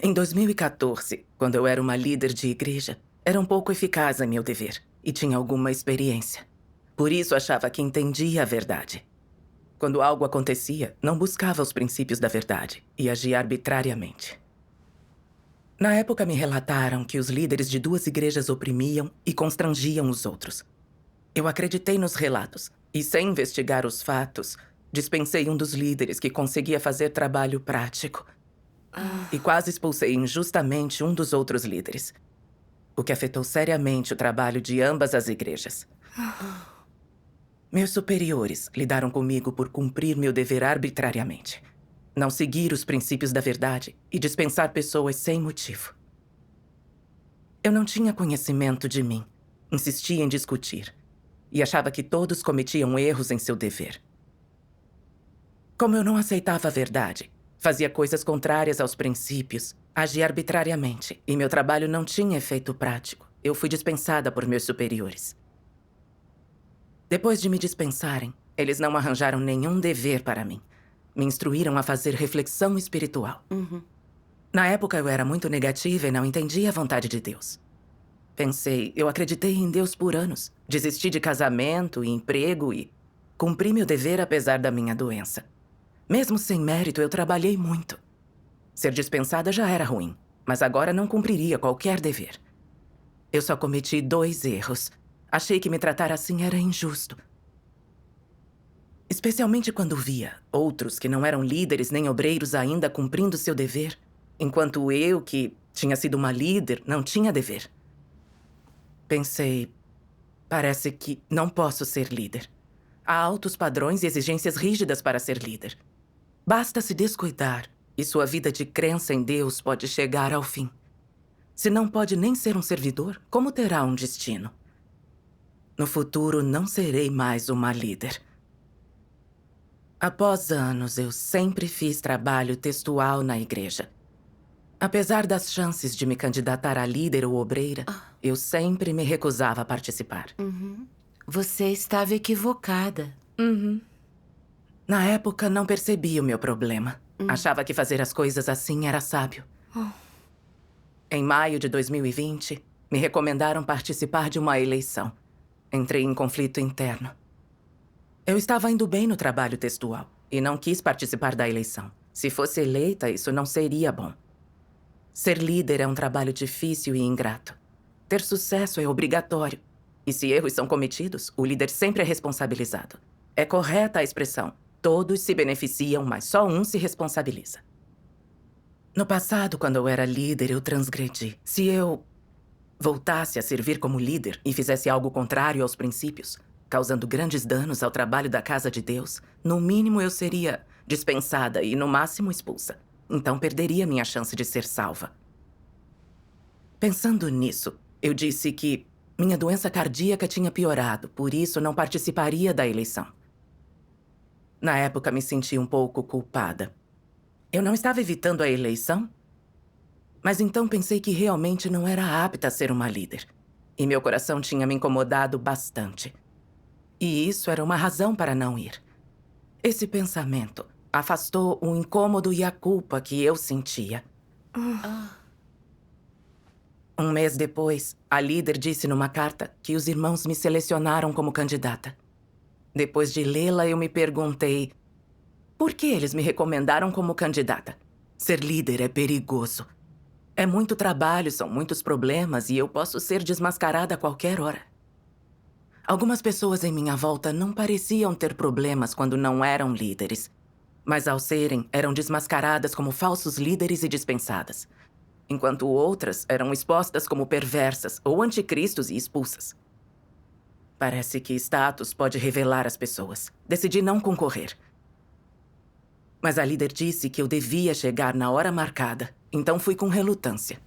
Em 2014, quando eu era uma líder de igreja, era um pouco eficaz em meu dever e tinha alguma experiência. Por isso achava que entendia a verdade. Quando algo acontecia, não buscava os princípios da verdade e agia arbitrariamente. Na época me relataram que os líderes de 2 igrejas oprimiam e constrangiam os outros. Eu acreditei nos relatos e, sem investigar os fatos, dispensei um dos líderes que conseguia fazer trabalho prático. E quase expulsei injustamente um dos outros líderes, o que afetou seriamente o trabalho de ambas as igrejas. Meus superiores lidaram comigo por cumprir meu dever arbitrariamente, não seguir os princípios da verdade e dispensar pessoas sem motivo. Eu não tinha conhecimento de mim, insistia em discutir e achava que todos cometiam erros em seu dever. Como eu não aceitava a verdade, fazia coisas contrárias aos princípios, agia arbitrariamente e meu trabalho não tinha efeito prático. Eu fui dispensada por meus superiores. Depois de me dispensarem, eles não arranjaram nenhum dever para mim. Me instruíram a fazer reflexão espiritual. Na época eu era muito negativa e não entendia a vontade de Deus. Pensei, eu acreditei em Deus por anos. Desisti de casamento e emprego e cumpri meu dever apesar da minha doença. Mesmo sem mérito, eu trabalhei muito. Ser dispensada já era ruim, mas agora não cumpriria qualquer dever. Eu só cometi 2 erros. Achei que me tratar assim era injusto. Especialmente quando via outros que não eram líderes nem obreiros ainda cumprindo seu dever, enquanto eu, que tinha sido uma líder, não tinha dever. Pensei, parece que não posso ser líder. Há altos padrões e exigências rígidas para ser líder. Basta se descuidar e sua vida de crença em Deus pode chegar ao fim. Se não pode nem ser um servidor, como terá um destino? No futuro, não serei mais uma líder. Após anos, eu sempre fiz trabalho textual na igreja. Apesar das chances de me candidatar a líder ou obreira, eu sempre me recusava a participar. Você estava equivocada. Na época, não percebi o meu problema. Achava que fazer as coisas assim era sábio. Em maio de 2020, me recomendaram participar de uma eleição. Entrei em conflito interno. Eu estava indo bem no trabalho textual e não quis participar da eleição. Se fosse eleita, isso não seria bom. Ser líder é um trabalho difícil e ingrato. Ter sucesso é obrigatório. E se erros são cometidos, o líder sempre é responsabilizado. É correta a expressão: todos se beneficiam, mas só um se responsabiliza. No passado, quando eu era líder, eu transgredi. Se eu voltasse a servir como líder e fizesse algo contrário aos princípios, causando grandes danos ao trabalho da casa de Deus, no mínimo eu seria dispensada e, no máximo, expulsa. Então perderia minha chance de ser salva. Pensando nisso, eu disse que minha doença cardíaca tinha piorado, por isso não participaria da eleição. Na época, me senti um pouco culpada. Eu não estava evitando a eleição? Mas então pensei que realmente não era apta a ser uma líder. E meu coração tinha me incomodado bastante. E isso era uma razão para não ir. Esse pensamento afastou o incômodo e a culpa que eu sentia. Um mês depois, a líder disse numa carta que os irmãos me selecionaram como candidata. Depois de lê-la, eu me perguntei: por que eles me recomendaram como candidata? Ser líder é perigoso. É muito trabalho, são muitos problemas e eu posso ser desmascarada a qualquer hora. Algumas pessoas em minha volta não pareciam ter problemas quando não eram líderes. Mas ao serem, eram desmascaradas como falsos líderes e dispensadas. Enquanto outras eram expostas como perversas ou anticristos e expulsas. Parece que status pode revelar as pessoas. Decidi não concorrer. Mas a líder disse que eu devia chegar na hora marcada, então fui com relutância.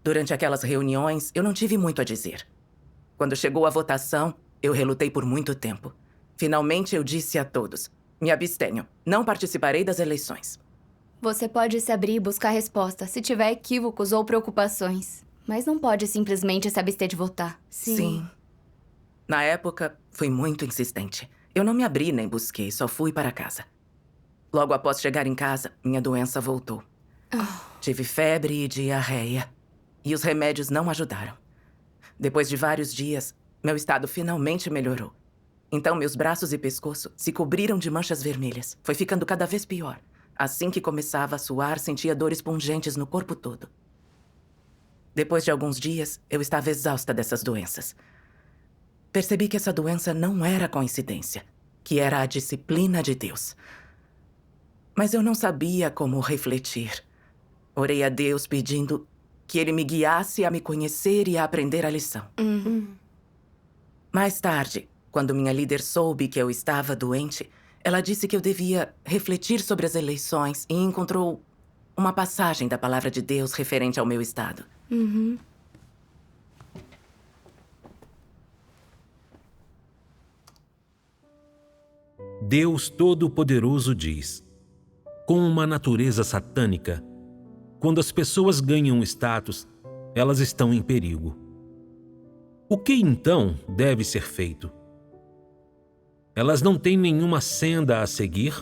Durante aquelas reuniões, eu não tive muito a dizer. Quando chegou a votação, eu relutei por muito tempo. Finalmente eu disse a todos: me abstenho, não participarei das eleições. Você pode se abrir e buscar resposta se tiver equívocos ou preocupações. Mas não pode simplesmente se abster de votar. Sim. Na época, fui muito insistente. Eu não me abri nem busquei, só fui para casa. Logo após chegar em casa, minha doença voltou. Tive febre e diarreia. E os remédios não ajudaram. Depois de vários dias, meu estado finalmente melhorou. Então, meus braços e pescoço se cobriram de manchas vermelhas. Foi ficando cada vez pior. Assim que começava a suar, sentia dores pungentes no corpo todo. Depois de alguns dias, eu estava exausta dessas doenças. Percebi que essa doença não era coincidência, que era a disciplina de Deus. Mas eu não sabia como refletir. Orei a Deus pedindo que Ele me guiasse a me conhecer e a aprender a lição. Mais tarde, quando minha líder soube que eu estava doente, ela disse que eu devia refletir sobre as eleições e encontrou uma passagem da palavra de Deus referente ao meu estado. Deus Todo-Poderoso diz: com uma natureza satânica, quando as pessoas ganham status, elas estão em perigo. O que então deve ser feito? Elas não têm nenhuma senda a seguir?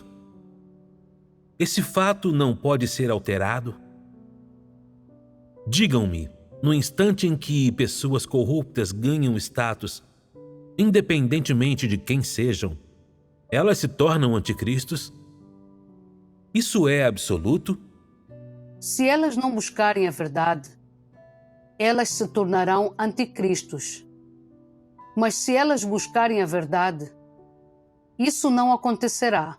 Esse fato não pode ser alterado? Digam-me, no instante em que pessoas corruptas ganham status, independentemente de quem sejam, elas se tornam anticristos? Isso é absoluto? Se elas não buscarem a verdade, elas se tornarão anticristos. Mas se elas buscarem a verdade, isso não acontecerá.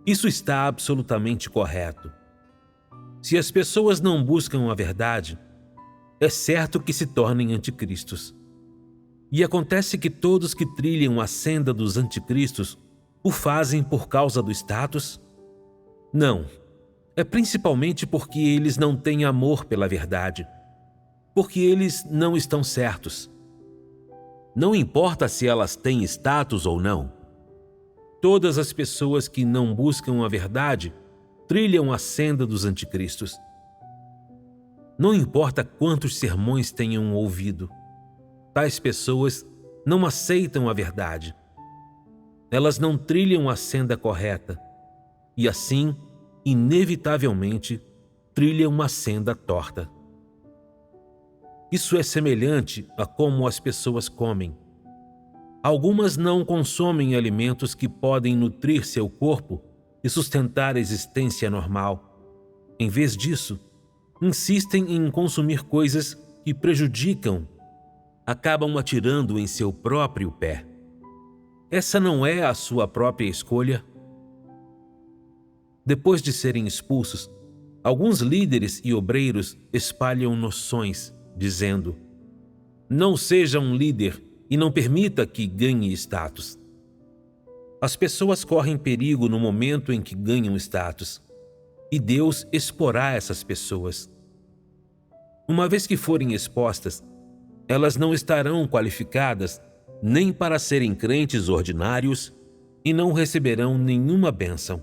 Isso está absolutamente correto. Se as pessoas não buscam a verdade, é certo que se tornem anticristos. E acontece que todos que trilham a senda dos anticristos o fazem por causa do status? Não. É principalmente porque eles não têm amor pela verdade. Porque eles não estão certos. Não importa se elas têm status ou não. Todas as pessoas que não buscam a verdade trilham a senda dos anticristos. Não importa quantos sermões tenham ouvido, tais pessoas não aceitam a verdade. Elas não trilham a senda correta e, assim, inevitavelmente, trilham uma senda torta. Isso é semelhante a como as pessoas comem. Algumas não consomem alimentos que podem nutrir seu corpo e sustentar a existência normal. Em vez disso, insistem em consumir coisas que prejudicam, acabam atirando em seu próprio pé. Essa não é a sua própria escolha? Depois de serem expulsos, alguns líderes e obreiros espalham noções, dizendo: não seja um líder e não permita que ganhe status. As pessoas correm perigo no momento em que ganham status, e Deus exporá essas pessoas. Uma vez que forem expostas, elas não estarão qualificadas nem para serem crentes ordinários e não receberão nenhuma bênção.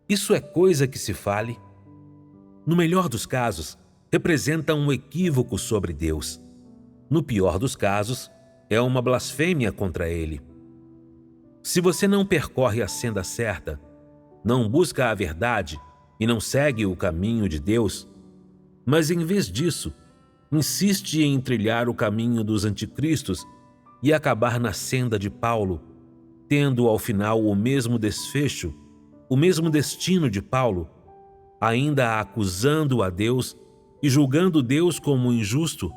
Isso é coisa que se fale? No melhor dos casos, representa um equívoco sobre Deus. No pior dos casos, é uma blasfêmia contra Ele. Se você não percorre a senda certa, não busca a verdade e não segue o caminho de Deus, mas em vez disso, insiste em trilhar o caminho dos anticristos e acabar na senda de Paulo, tendo ao final o mesmo desfecho, o mesmo destino de Paulo, ainda acusando a Deus e julgando Deus como injusto,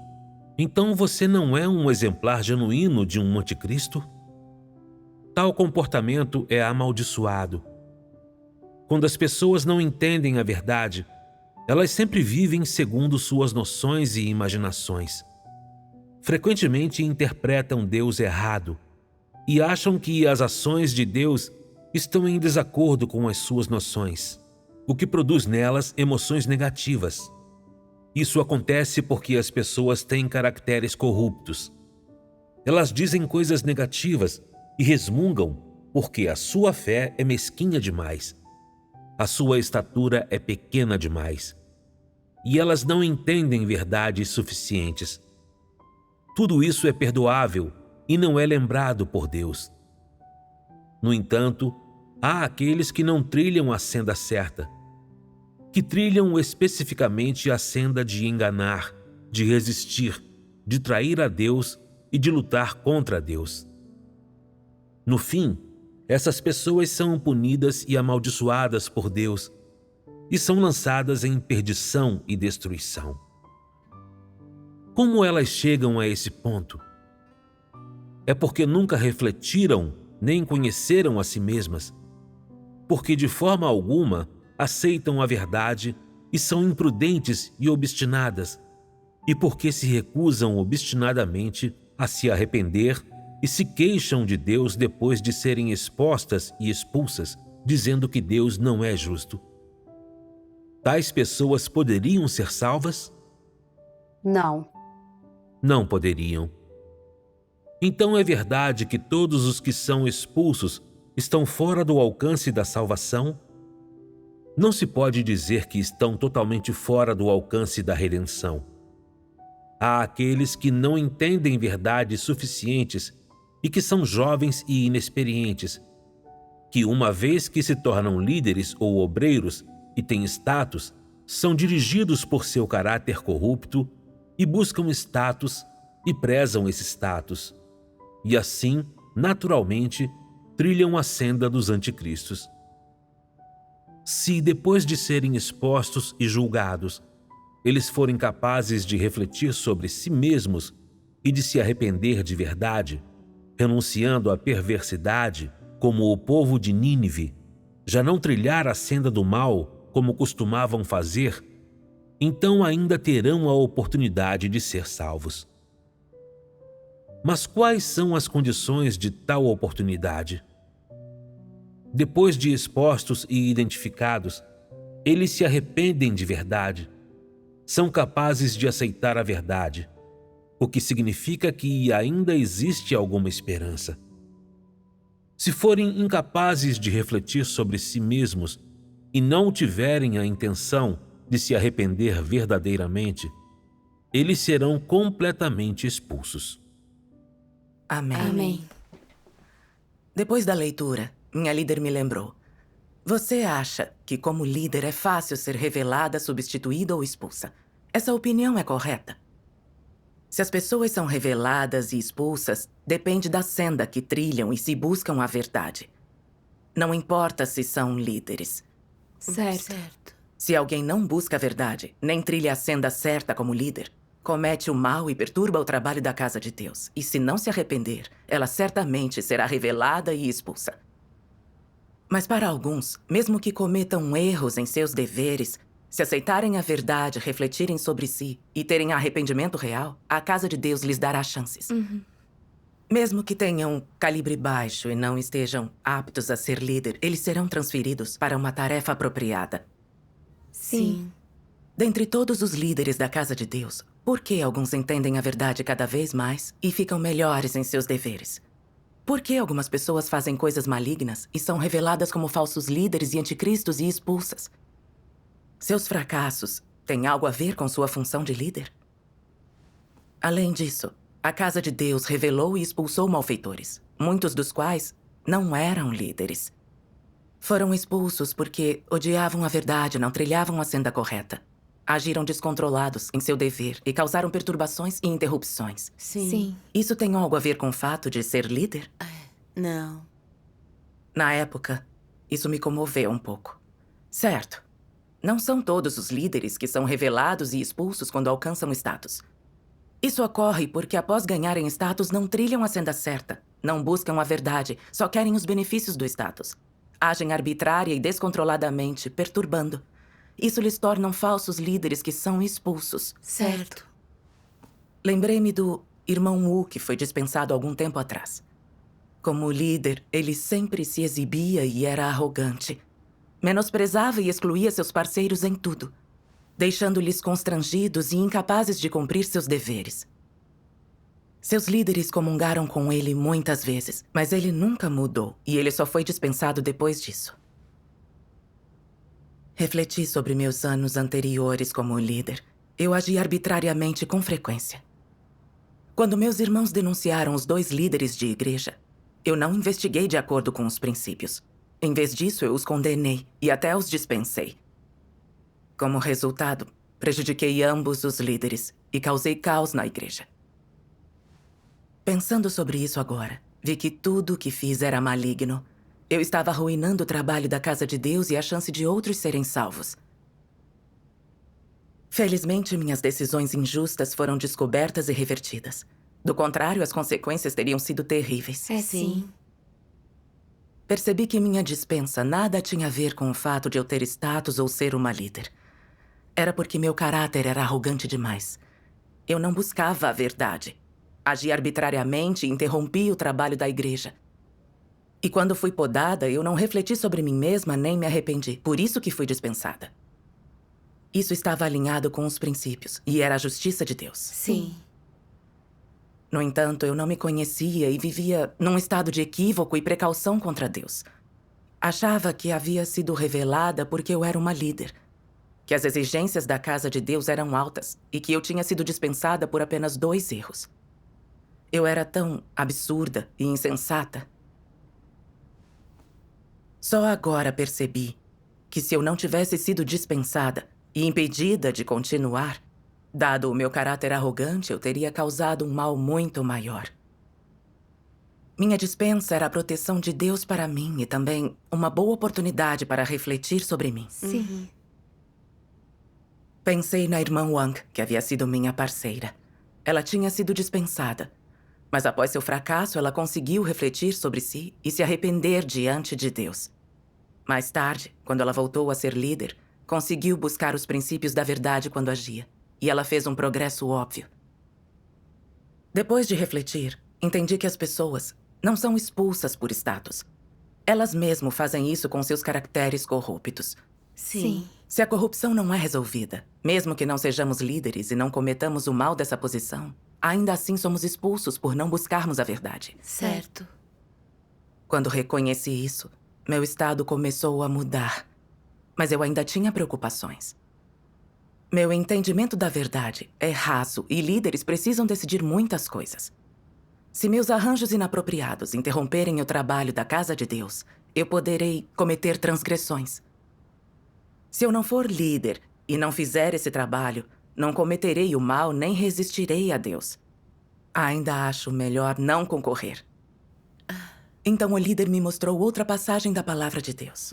então você não é um exemplar genuíno de um anticristo? Tal comportamento é amaldiçoado. Quando as pessoas não entendem a verdade, elas sempre vivem segundo suas noções e imaginações. Frequentemente interpretam Deus errado e acham que as ações de Deus estão em desacordo com as suas noções, o que produz nelas emoções negativas. Isso acontece porque as pessoas têm caracteres corruptos. Elas dizem coisas negativas e resmungam porque a sua fé é mesquinha demais. A sua estatura é pequena demais. E elas não entendem verdades suficientes. Tudo isso é perdoável e não é lembrado por Deus. No entanto, há aqueles que não trilham a senda certa. que trilham especificamente a senda de enganar, de resistir, de trair a Deus e de lutar contra Deus. No fim, essas pessoas são punidas e amaldiçoadas por Deus e são lançadas em perdição e destruição. Como elas chegam a esse ponto? É porque nunca refletiram nem conheceram a si mesmas, porque de forma alguma aceitam a verdade e são imprudentes e obstinadas, e porque se recusam obstinadamente a se arrepender e se queixam de Deus depois de serem expostas e expulsas, dizendo que Deus não é justo. Tais pessoas poderiam ser salvas? Não. Não poderiam. Então é verdade que todos os que são expulsos estão fora do alcance da salvação? Não se pode dizer que estão totalmente fora do alcance da redenção. Há aqueles que não entendem verdades suficientes e que são jovens e inexperientes, que uma vez que se tornam líderes ou obreiros e têm status, são dirigidos por seu caráter corrupto e buscam status e prezam esse status. E assim, naturalmente, trilham a senda dos anticristos. Se, depois de serem expostos e julgados, eles forem capazes de refletir sobre si mesmos e de se arrepender de verdade, renunciando à perversidade, como o povo de Nínive, já não trilhar a senda do mal como costumavam fazer, então ainda terão a oportunidade de ser salvos. Mas quais são as condições de tal oportunidade? Depois de expostos e identificados, eles se arrependem de verdade, são capazes de aceitar a verdade, o que significa que ainda existe alguma esperança. Se forem incapazes de refletir sobre si mesmos e não tiverem a intenção de se arrepender verdadeiramente, eles serão completamente expulsos. Amém. Amém. Depois da leitura, minha líder me lembrou. Você acha que, como líder, é fácil ser revelada, substituída ou expulsa? Essa opinião é correta? Se as pessoas são reveladas e expulsas, depende da senda que trilham e se buscam a verdade. Não importa se são líderes. Certo. Se alguém não busca a verdade, nem trilha a senda certa como líder, comete o mal e perturba o trabalho da casa de Deus. E se não se arrepender, ela certamente será revelada e expulsa. Mas para alguns, mesmo que cometam erros em seus deveres, se aceitarem a verdade, refletirem sobre si e terem arrependimento real, a casa de Deus lhes dará chances. Mesmo que tenham calibre baixo e não estejam aptos a ser líder, eles serão transferidos para uma tarefa apropriada. Sim. Dentre todos os líderes da casa de Deus, por que alguns entendem a verdade cada vez mais e ficam melhores em seus deveres? Por que algumas pessoas fazem coisas malignas e são reveladas como falsos líderes e anticristos e expulsas? Seus fracassos têm algo a ver com sua função de líder? Além disso, a casa de Deus revelou e expulsou malfeitores, muitos dos quais não eram líderes. Foram expulsos porque odiavam a verdade, não trilhavam a senda correta. Agiram descontrolados em seu dever e causaram perturbações e interrupções. Sim. Isso tem algo a ver com o fato de ser líder? Não. Na época, isso me comoveu um pouco. Certo. Não são todos os líderes que são revelados e expulsos quando alcançam status. Isso ocorre porque, após ganharem status, não trilham a senda certa, não buscam a verdade, só querem os benefícios do status. Agem arbitrária e descontroladamente, perturbando. Isso lhes tornam falsos líderes que são expulsos. Certo. Lembrei-me do irmão Wu, que foi dispensado algum tempo atrás. Como líder, ele sempre se exibia e era arrogante. Menosprezava e excluía seus parceiros em tudo, deixando-lhes constrangidos e incapazes de cumprir seus deveres. Seus líderes comungaram com ele muitas vezes, mas ele nunca mudou e ele só foi dispensado depois disso. Refleti sobre meus anos anteriores como líder. Eu agi arbitrariamente com frequência. Quando meus irmãos denunciaram os 2 líderes de igreja, eu não investiguei de acordo com os princípios. Em vez disso, eu os condenei e até os dispensei. Como resultado, prejudiquei ambos os líderes e causei caos na igreja. Pensando sobre isso agora, vi que tudo o que fiz era maligno. Eu estava arruinando o trabalho da casa de Deus e a chance de outros serem salvos. Felizmente, minhas decisões injustas foram descobertas e revertidas. Do contrário, as consequências teriam sido terríveis. Sim. Percebi que minha dispensa nada tinha a ver com o fato de eu ter status ou ser uma líder. Era porque meu caráter era arrogante demais. Eu não buscava a verdade. Agi arbitrariamente e interrompi o trabalho da igreja. E quando fui podada, eu não refleti sobre mim mesma nem me arrependi. Por isso que fui dispensada. Isso estava alinhado com os princípios e era a justiça de Deus. Sim. No entanto, eu não me conhecia e vivia num estado de equívoco e precaução contra Deus. Achava que havia sido revelada porque eu era uma líder, que as exigências da casa de Deus eram altas e que eu tinha sido dispensada por apenas 2 erros. Eu era tão absurda e insensata. Só agora percebi que se eu não tivesse sido dispensada e impedida de continuar, dado o meu caráter arrogante, eu teria causado um mal muito maior. Minha dispensa era a proteção de Deus para mim e também uma boa oportunidade para refletir sobre mim. Sim. Pensei na irmã Wang, que havia sido minha parceira. Ela tinha sido dispensada, mas após seu fracasso, ela conseguiu refletir sobre si e se arrepender diante de Deus. Mais tarde, quando ela voltou a ser líder, conseguiu buscar os princípios da verdade quando agia. E ela fez um progresso óbvio. Depois de refletir, entendi que as pessoas não são expulsas por status. Elas mesmo fazem isso com seus caracteres corruptos. Sim. Se a corrupção não é resolvida, mesmo que não sejamos líderes e não cometamos o mal dessa posição, ainda assim somos expulsos por não buscarmos a verdade. Certo. Quando reconheci isso, meu estado começou a mudar. Mas eu ainda tinha preocupações. Meu entendimento da verdade é raso e líderes precisam decidir muitas coisas. Se meus arranjos inapropriados interromperem o trabalho da casa de Deus, eu poderei cometer transgressões. Se eu não for líder e não fizer esse trabalho, não cometerei o mal nem resistirei a Deus. Ainda acho melhor não concorrer. Então o líder me mostrou outra passagem da palavra de Deus.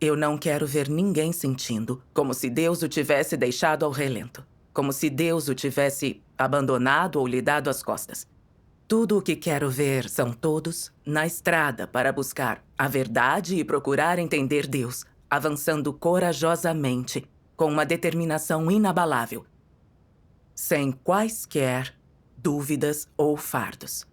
Eu não quero ver ninguém sentindo como se Deus o tivesse deixado ao relento. Como se Deus o tivesse abandonado ou lhe dado as costas. Tudo o que quero ver são todos na estrada para buscar a verdade e procurar entender Deus, avançando corajosamente, com uma determinação inabalável, sem quaisquer dúvidas ou fardos.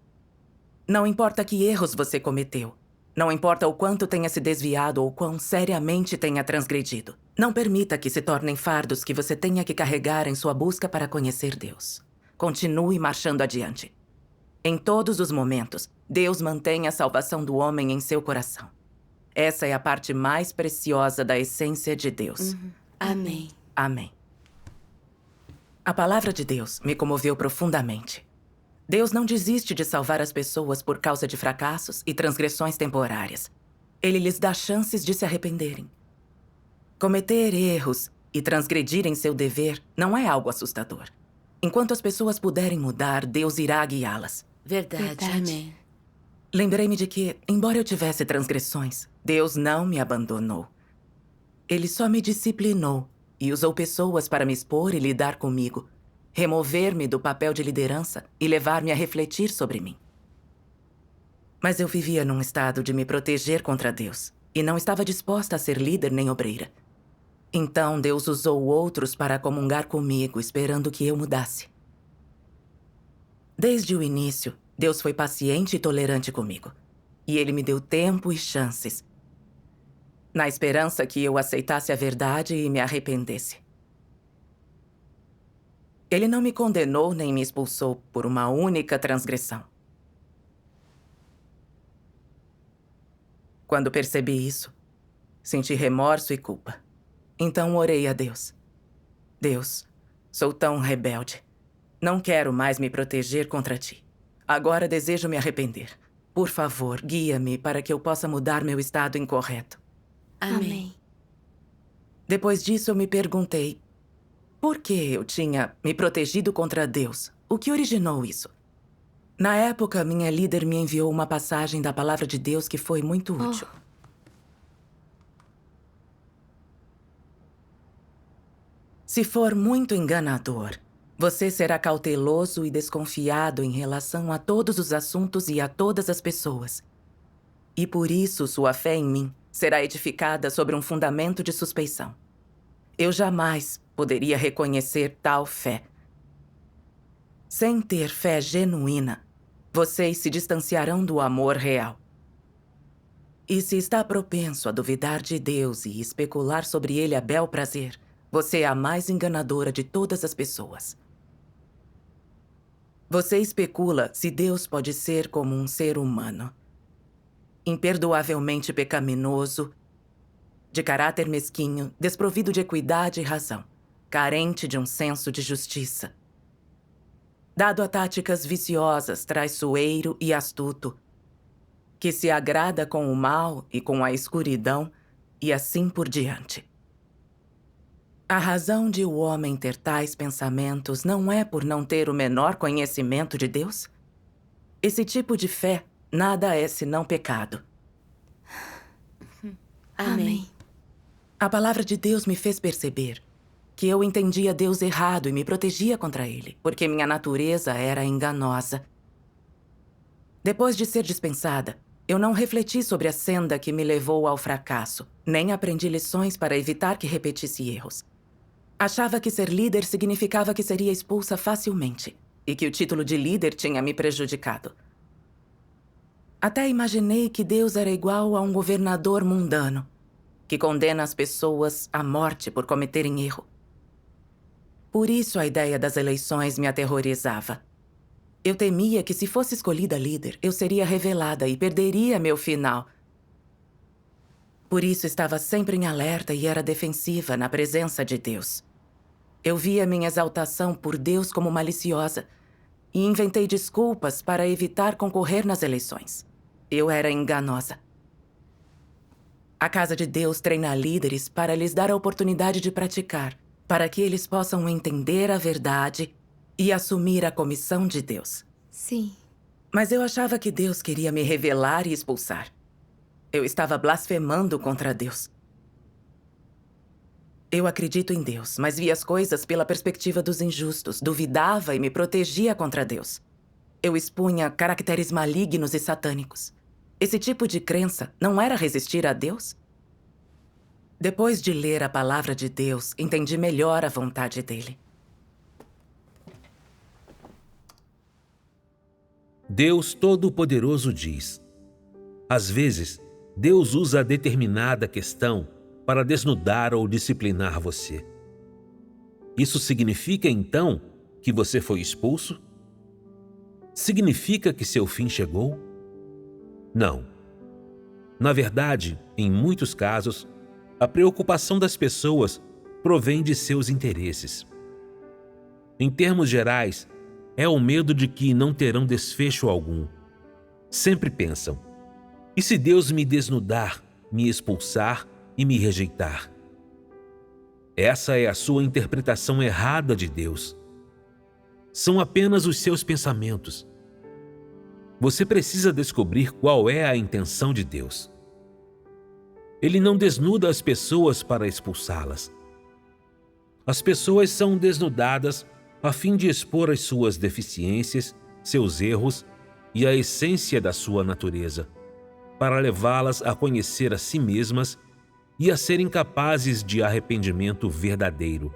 Não importa que erros você cometeu. Não importa o quanto tenha se desviado ou quão seriamente tenha transgredido. Não permita que se tornem fardos que você tenha que carregar em sua busca para conhecer Deus. Continue marchando adiante. Em todos os momentos, Deus mantém a salvação do homem em seu coração. Essa é a parte mais preciosa da essência de Deus. Amém. Amém. A palavra de Deus me comoveu profundamente. Deus não desiste de salvar as pessoas por causa de fracassos e transgressões temporárias. Ele lhes dá chances de se arrependerem. Cometer erros e transgredirem seu dever não é algo assustador. Enquanto as pessoas puderem mudar, Deus irá guiá-las. Verdade. Amém. Lembrei-me de que, embora eu tivesse transgressões, Deus não me abandonou. Ele só me disciplinou e usou pessoas para me expor e lidar comigo, remover-me do papel de liderança e levar-me a refletir sobre mim. Mas eu vivia num estado de me proteger contra Deus e não estava disposta a ser líder nem obreira. Então Deus usou outros para comungar comigo, esperando que eu mudasse. Desde o início, Deus foi paciente e tolerante comigo. E Ele me deu tempo e chances, na esperança que eu aceitasse a verdade e me arrependesse. Ele não me condenou nem me expulsou por uma única transgressão. Quando percebi isso, senti remorso e culpa. Então orei a Deus. Deus, sou tão rebelde. Não quero mais me proteger contra ti. Agora desejo me arrepender. Por favor, guia-me para que eu possa mudar meu estado incorreto. Amém. Depois disso, eu me perguntei por que eu tinha me protegido contra Deus. O que originou isso? Na época, minha líder me enviou uma passagem da palavra de Deus que foi muito útil. Se for muito enganador, você será cauteloso e desconfiado em relação a todos os assuntos e a todas as pessoas. E por isso sua fé em mim será edificada sobre um fundamento de suspeição. Eu jamais poderia reconhecer tal fé. Sem ter fé genuína, vocês se distanciarão do amor real. E se está propenso a duvidar de Deus e especular sobre ele a bel prazer, você é a mais enganadora de todas as pessoas. Você especula se Deus pode ser como um ser humano. Imperdoavelmente pecaminoso, de caráter mesquinho, desprovido de equidade e razão, carente de um senso de justiça. Dado a táticas viciosas, traiçoeiro e astuto, que se agrada com o mal e com a escuridão, e assim por diante. A razão de o homem ter tais pensamentos não é por não ter o menor conhecimento de Deus? Esse tipo de fé nada é senão pecado. Amém. A palavra de Deus me fez perceber que eu entendia Deus errado e me protegia contra ele, porque minha natureza era enganosa. Depois de ser dispensada, eu não refleti sobre a senda que me levou ao fracasso, nem aprendi lições para evitar que repetisse erros. Achava que ser líder significava que seria expulsa facilmente, e que o título de líder tinha me prejudicado. Até imaginei que Deus era igual a um governador mundano, que condena as pessoas à morte por cometerem erro. Por isso a ideia das eleições me aterrorizava. Eu temia que, se fosse escolhida líder, eu seria revelada e perderia meu final. Por isso estava sempre em alerta e era defensiva na presença de Deus. Eu via minha exaltação por Deus como maliciosa e inventei desculpas para evitar concorrer nas eleições. Eu era enganosa. A Casa de Deus treina líderes para lhes dar a oportunidade de praticar, para que eles possam entender a verdade e assumir a comissão de Deus. Sim. Mas eu achava que Deus queria me revelar e expulsar. Eu estava blasfemando contra Deus. Eu acredito em Deus, mas via as coisas pela perspectiva dos injustos, duvidava e me protegia contra Deus. Eu expunha caracteres malignos e satânicos. Esse tipo de crença não era resistir a Deus? Depois de ler a palavra de Deus, entendi melhor a vontade dele. Deus Todo-Poderoso diz: às vezes, Deus usa determinada questão para desnudar ou disciplinar você. Isso significa, então, que você foi expulso? Significa que seu fim chegou? Não. Na verdade, em muitos casos, a preocupação das pessoas provém de seus interesses. Em termos gerais, é o medo de que não terão desfecho algum. Sempre pensam: e se Deus me desnudar, me expulsar e me rejeitar? Essa é a sua interpretação errada de Deus. São apenas os seus pensamentos. Você precisa descobrir qual é a intenção de Deus. Ele não desnuda as pessoas para expulsá-las. As pessoas são desnudadas a fim de expor as suas deficiências, seus erros e a essência da sua natureza, para levá-las a conhecer a si mesmas e a serem capazes de arrependimento verdadeiro.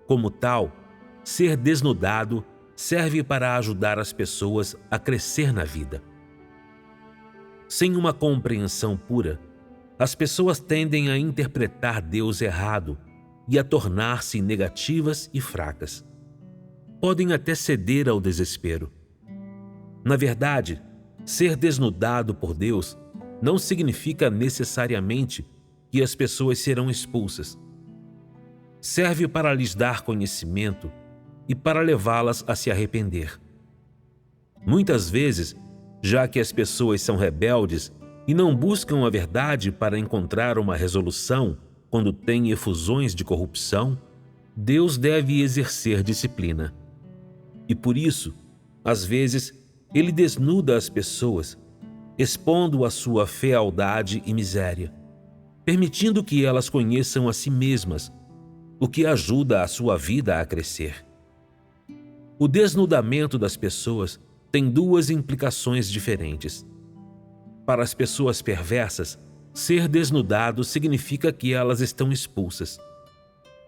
Como tal, ser desnudado serve para ajudar as pessoas a crescer na vida. Sem uma compreensão pura, as pessoas tendem a interpretar Deus errado e a tornar-se negativas e fracas. Podem até ceder ao desespero. Na verdade, ser desnudado por Deus não significa necessariamente que as pessoas serão expulsas. Serve para lhes dar conhecimento e para levá-las a se arrepender. Muitas vezes, já que as pessoas são rebeldes, e não buscam a verdade para encontrar uma resolução quando têm efusões de corrupção, Deus deve exercer disciplina. E por isso, às vezes, Ele desnuda as pessoas, expondo a sua fealdade e miséria, permitindo que elas conheçam a si mesmas, o que ajuda a sua vida a crescer. O desnudamento das pessoas tem duas implicações diferentes. Para as pessoas perversas, ser desnudado significa que elas estão expulsas.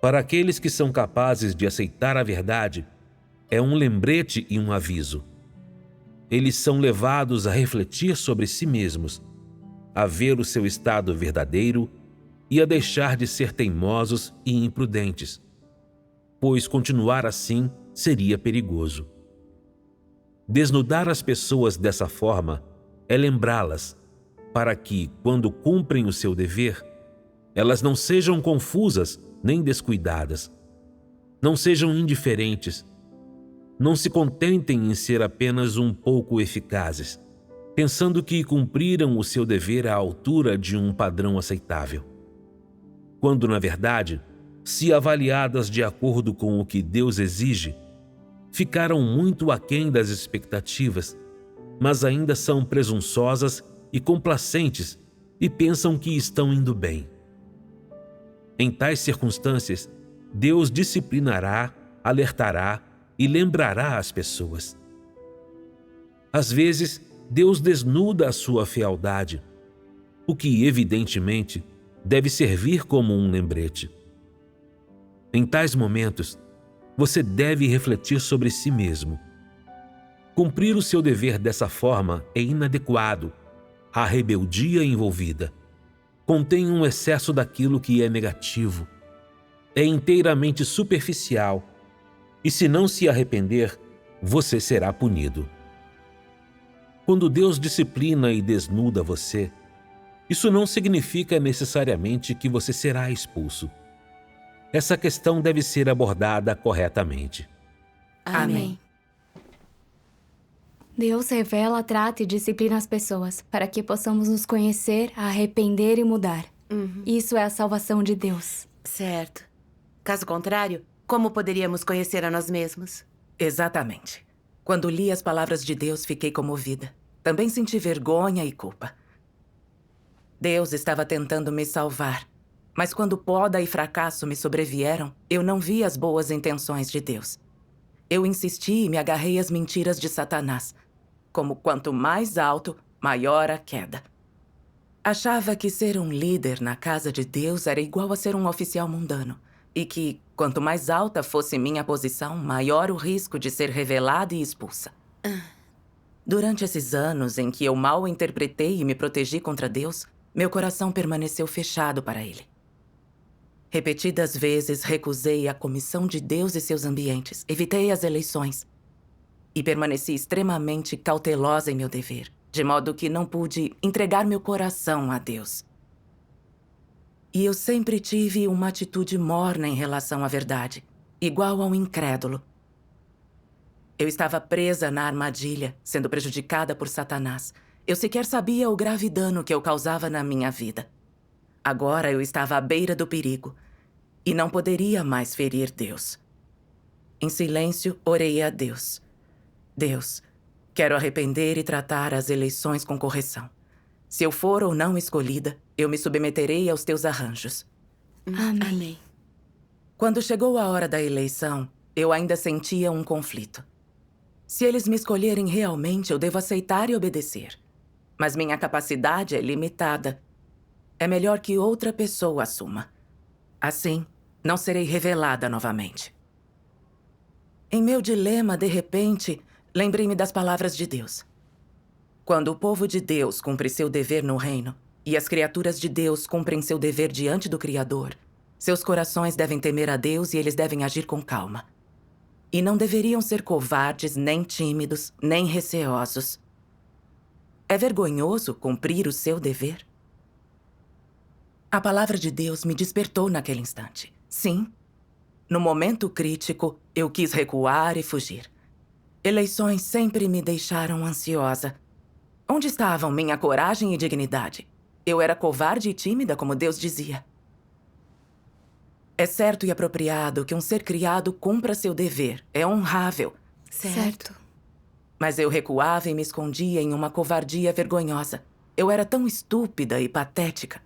Para aqueles que são capazes de aceitar a verdade, é um lembrete e um aviso. Eles são levados a refletir sobre si mesmos, a ver o seu estado verdadeiro e a deixar de ser teimosos e imprudentes, pois continuar assim seria perigoso. Desnudar as pessoas dessa forma é lembrá-las, para que, quando cumprem o seu dever, elas não sejam confusas nem descuidadas, não sejam indiferentes, não se contentem em ser apenas um pouco eficazes, pensando que cumpriram o seu dever à altura de um padrão aceitável. Quando, na verdade, se avaliadas de acordo com o que Deus exige, ficaram muito aquém das expectativas, mas ainda são presunçosas e complacentes e pensam que estão indo bem. Em tais circunstâncias, Deus disciplinará, alertará e lembrará as pessoas. Às vezes, Deus desnuda a sua fealdade, o que, evidentemente, deve servir como um lembrete. Em tais momentos, você deve refletir sobre si mesmo. Cumprir o seu dever dessa forma é inadequado. A rebeldia envolvida contém um excesso daquilo que é negativo. É inteiramente superficial. E se não se arrepender, você será punido. Quando Deus disciplina e desnuda você, isso não significa necessariamente que você será expulso. Essa questão deve ser abordada corretamente. Amém. Deus revela, trata e disciplina as pessoas para que possamos nos conhecer, arrepender e mudar. Isso é a salvação de Deus. Certo. Caso contrário, como poderíamos conhecer a nós mesmos? Exatamente. Quando li as palavras de Deus, fiquei comovida. Também senti vergonha e culpa. Deus estava tentando me salvar, mas quando poda e fracasso me sobrevieram, eu não vi as boas intenções de Deus. Eu insisti e me agarrei às mentiras de Satanás, como quanto mais alto, maior a queda. Achava que ser um líder na casa de Deus era igual a ser um oficial mundano, e que, quanto mais alta fosse minha posição, maior o risco de ser revelada e expulsa. Durante esses anos em que eu mal interpretei e me protegi contra Deus, meu coração permaneceu fechado para Ele. Repetidas vezes recusei a comissão de Deus e seus ambientes, evitei as eleições e permaneci extremamente cautelosa em meu dever, de modo que não pude entregar meu coração a Deus. E eu sempre tive uma atitude morna em relação à verdade, igual a um incrédulo. Eu estava presa na armadilha, sendo prejudicada por Satanás. Eu sequer sabia o grave dano que eu causava na minha vida. Agora eu estava à beira do perigo e não poderia mais ferir Deus. Em silêncio, orei a Deus. Deus, quero arrepender e tratar as eleições com correção. Se eu for ou não escolhida, eu me submeterei aos teus arranjos. Amém. Quando chegou a hora da eleição, eu ainda sentia um conflito. Se eles me escolherem realmente, eu devo aceitar e obedecer. Mas minha capacidade é limitada. É melhor que outra pessoa assuma. Assim, não serei revelada novamente. Em meu dilema, de repente, lembrei-me das palavras de Deus. Quando o povo de Deus cumpre seu dever no reino, e as criaturas de Deus cumprem seu dever diante do Criador, seus corações devem temer a Deus e eles devem agir com calma. E não deveriam ser covardes, nem tímidos, nem receosos. É vergonhoso cumprir o seu dever? A palavra de Deus me despertou naquele instante. Sim. No momento crítico, eu quis recuar e fugir. Eleições sempre me deixaram ansiosa. Onde estavam minha coragem e dignidade? Eu era covarde e tímida, como Deus dizia. É certo e apropriado que um ser criado cumpra seu dever. É honrável. Certo. Mas eu recuava e me escondia em uma covardia vergonhosa. Eu era tão estúpida e patética.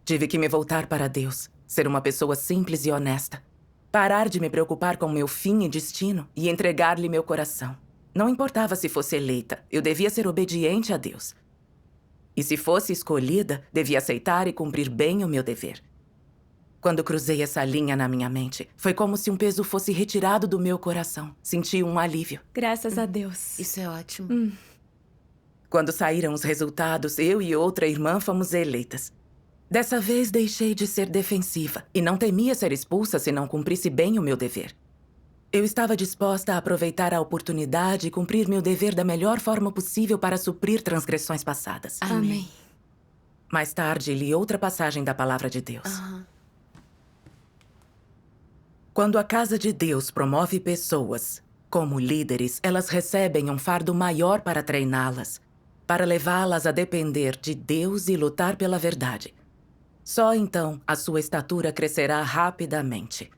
Tive que me voltar para Deus, ser uma pessoa simples e honesta. Parar de me preocupar com meu fim e destino e entregar-lhe meu coração. Não importava se fosse eleita, eu devia ser obediente a Deus. E se fosse escolhida, devia aceitar e cumprir bem o meu dever. Quando cruzei essa linha na minha mente, foi como se um peso fosse retirado do meu coração. Senti um alívio. Graças a Deus. Isso é ótimo. Quando saíram os resultados, eu e outra irmã fomos eleitas. Dessa vez deixei de ser defensiva e não temia ser expulsa se não cumprisse bem o meu dever. Eu estava disposta a aproveitar a oportunidade e cumprir meu dever da melhor forma possível para suprir transgressões passadas. Amém. Mais tarde, li outra passagem da Palavra de Deus. Quando a Casa de Deus promove pessoas como líderes, elas recebem um fardo maior para treiná-las, para levá-las a depender de Deus e lutar pela verdade. Só então a sua estatura crescerá rapidamente.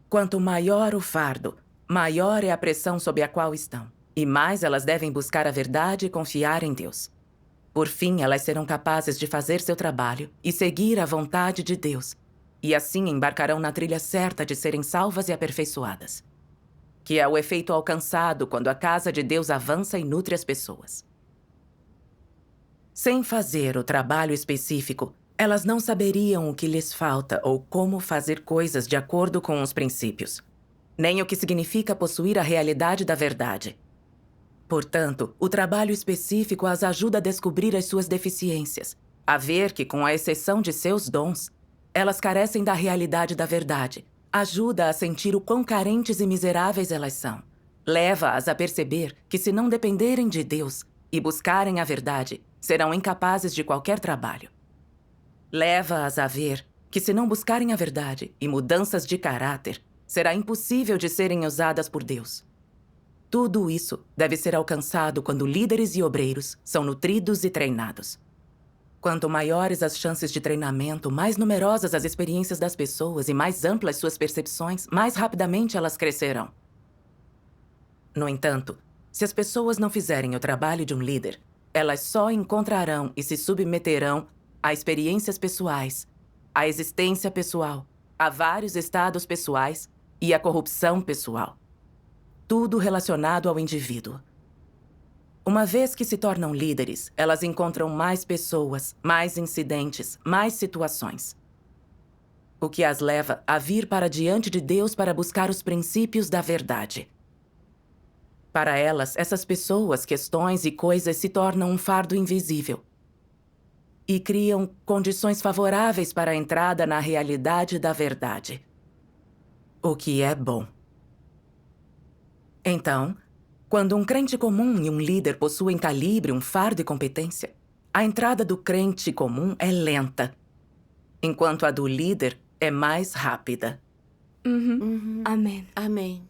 Quanto maior o fardo, maior é a pressão sob a qual estão, e mais elas devem buscar a verdade e confiar em Deus. Por fim, elas serão capazes de fazer seu trabalho e seguir a vontade de Deus, e assim embarcarão na trilha certa de serem salvas e aperfeiçoadas, que é o efeito alcançado quando a casa de Deus avança e nutre as pessoas. Sem fazer o trabalho específico, elas não saberiam o que lhes falta ou como fazer coisas de acordo com os princípios, nem o que significa possuir a realidade da verdade. Portanto, o trabalho específico as ajuda a descobrir as suas deficiências, a ver que, com a exceção de seus dons, elas carecem da realidade da verdade, ajuda a sentir o quão carentes e miseráveis elas são, leva-as a perceber que, se não dependerem de Deus e buscarem a verdade, serão incapazes de qualquer trabalho. Leva-as a ver que, se não buscarem a verdade e mudanças de caráter, será impossível de serem usadas por Deus. Tudo isso deve ser alcançado quando líderes e obreiros são nutridos e treinados. Quanto maiores as chances de treinamento, mais numerosas as experiências das pessoas e mais amplas suas percepções, mais rapidamente elas crescerão. No entanto, se as pessoas não fizerem o trabalho de um líder, elas só encontrarão e se submeterão a experiências pessoais, à existência pessoal, a vários estados pessoais e à corrupção pessoal. Tudo relacionado ao indivíduo. Uma vez que se tornam líderes, elas encontram mais pessoas, mais incidentes, mais situações. O que as leva a vir para diante de Deus para buscar os princípios da verdade. Para elas, essas pessoas, questões e coisas se tornam um fardo invisível e criam condições favoráveis para a entrada na realidade da verdade. O que é bom. Então, quando um crente comum e um líder possuem calibre, um fardo e competência, a entrada do crente comum é lenta, enquanto a do líder é mais rápida. Amém. Amém.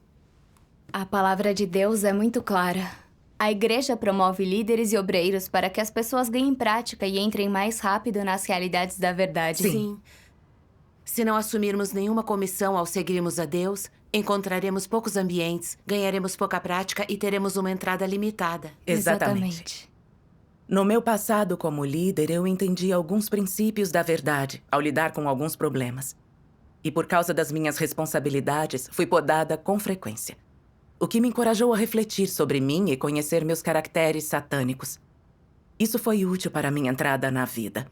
A palavra de Deus é muito clara. A igreja promove líderes e obreiros para que as pessoas ganhem prática e entrem mais rápido nas realidades da verdade. Sim. Se não assumirmos nenhuma comissão ao seguirmos a Deus, encontraremos poucos ambientes, ganharemos pouca prática e teremos uma entrada limitada. Exatamente. No meu passado como líder, eu entendi alguns princípios da verdade ao lidar com alguns problemas. E por causa das minhas responsabilidades, fui podada com frequência. O que me encorajou a refletir sobre mim e conhecer meus caracteres satânicos. Isso foi útil para minha entrada na vida.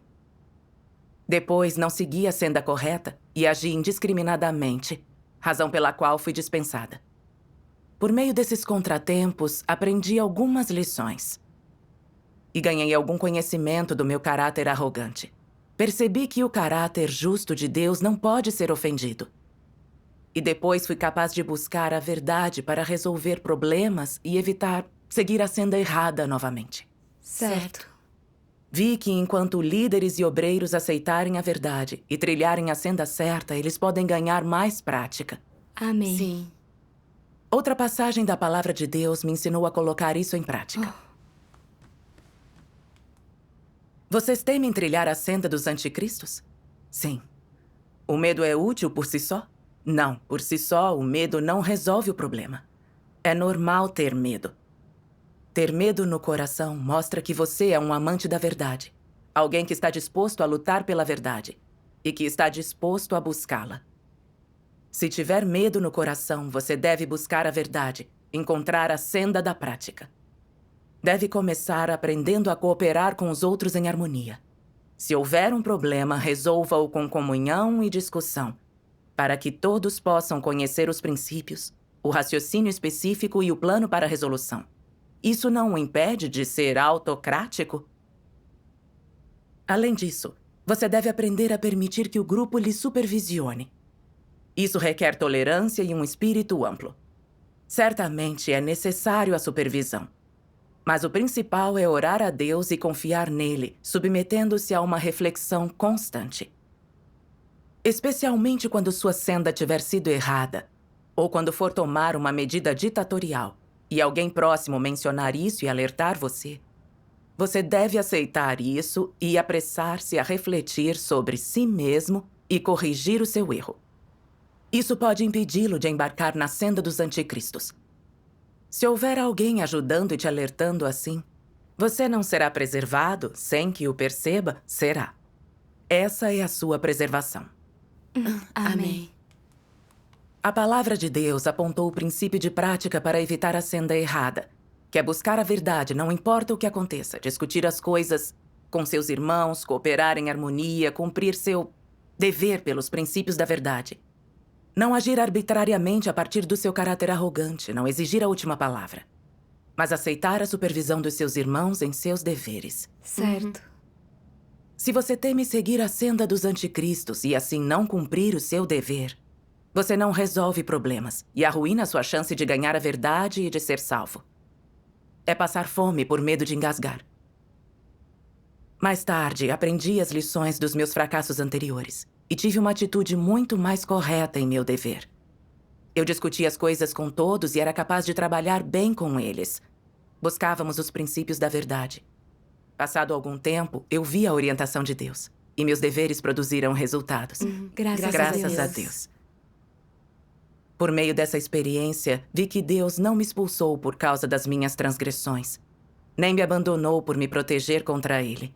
Depois, não segui a senda correta e agi indiscriminadamente, razão pela qual fui dispensada. Por meio desses contratempos, aprendi algumas lições. E ganhei algum conhecimento do meu caráter arrogante. Percebi que o caráter justo de Deus não pode ser ofendido. E depois fui capaz de buscar a verdade para resolver problemas e evitar seguir a senda errada novamente. Certo. Vi que enquanto líderes e obreiros aceitarem a verdade e trilharem a senda certa, eles podem ganhar mais prática. Amém. Sim. Outra passagem da palavra de Deus me ensinou a colocar isso em prática. Vocês temem trilhar a senda dos anticristos? Sim. O medo é útil por si só? Não, por si só, o medo não resolve o problema. É normal ter medo. Ter medo no coração mostra que você é um amante da verdade. Alguém que está disposto a lutar pela verdade e que está disposto a buscá-la. Se tiver medo no coração, você deve buscar a verdade, encontrar a senda da prática. Deve começar aprendendo a cooperar com os outros em harmonia. Se houver um problema, resolva-o com comunhão e discussão, para que todos possam conhecer os princípios, o raciocínio específico e o plano para a resolução. Isso não o impede de ser autocrático? Além disso, você deve aprender a permitir que o grupo lhe supervisione. Isso requer tolerância e um espírito amplo. Certamente é necessário a supervisão. Mas o principal é orar a Deus e confiar nele, submetendo-se a uma reflexão constante. Especialmente quando sua senda tiver sido errada, ou quando for tomar uma medida ditatorial, e alguém próximo mencionar isso e alertar você, você deve aceitar isso e apressar-se a refletir sobre si mesmo e corrigir o seu erro. Isso pode impedi-lo de embarcar na senda dos anticristos. Se houver alguém ajudando e te alertando assim, você não será preservado sem que o perceba, será. Essa é a sua preservação. Amém. A palavra de Deus apontou o princípio de prática para evitar a senda errada, que é buscar a verdade, não importa o que aconteça, discutir as coisas com seus irmãos, cooperar em harmonia, cumprir seu dever pelos princípios da verdade. Não agir arbitrariamente a partir do seu caráter arrogante, não exigir a última palavra, mas aceitar a supervisão dos seus irmãos em seus deveres. Certo. Se você teme seguir a senda dos anticristos e assim não cumprir o seu dever, você não resolve problemas e arruína sua chance de ganhar a verdade e de ser salvo. É passar fome por medo de engasgar. Mais tarde, aprendi as lições dos meus fracassos anteriores e tive uma atitude muito mais correta em meu dever. Eu discutia as coisas com todos e era capaz de trabalhar bem com eles. Buscávamos os princípios da verdade. Passado algum tempo, eu vi a orientação de Deus e meus deveres produziram resultados. Graças a Deus. Por meio dessa experiência, vi que Deus não me expulsou por causa das minhas transgressões, nem me abandonou por me proteger contra Ele.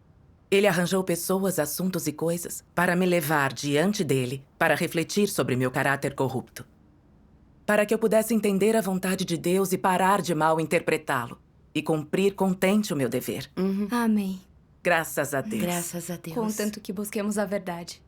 Ele arranjou pessoas, assuntos e coisas para me levar diante dele, para refletir sobre meu caráter corrupto. Para que eu pudesse entender a vontade de Deus e parar de mal interpretá-lo, e cumprir contente o meu dever. Amém. Graças a Deus. Graças a Deus. Contanto que busquemos a verdade.